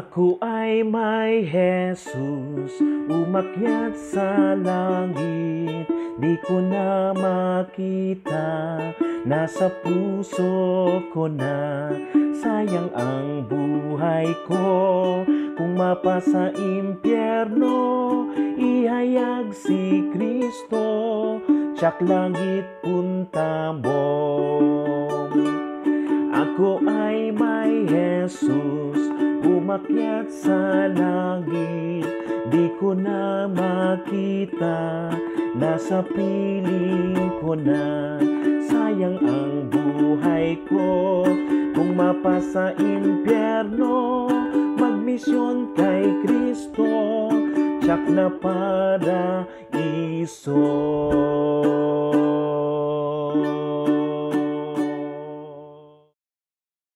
Ako ay may Jesus, umakyat sa langit, di ko na makita, nasa puso ko na. Sayang ang buhay ko, kung mapasa impyerno, ihayag si Kristo, tsak langit punta mo. Ako ay may Jesus, umakyat sa langit, di ko na makita, nasa piling ko na. Sayang ang buhay ko, kung mapasa impyerno, magmisyon kay Kristo, tsak na paraiso.